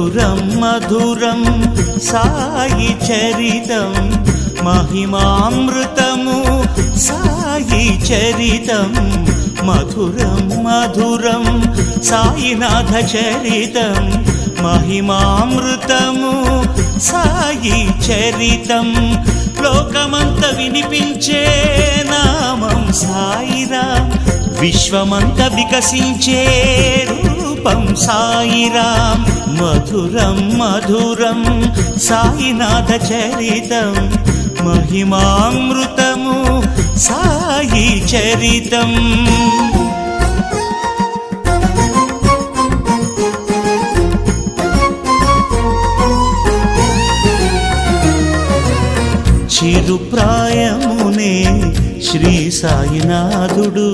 మధురం మధురం సాయి చరితం మహిమామృతము సాయి చరితం మధురం మధురం సాయినాథ చరితం మహిమామృతము సాయి చరితం లోకమంత వినిపించే నామం సాయిరాం విశ్వమంత వికసించే రూపం సాయిరాం మధురం మధురం సాయినాథ చరితం మహిమామృతము సాయి చరితం చిరుప్రాయమునే శ్రీ సాయినాథుడు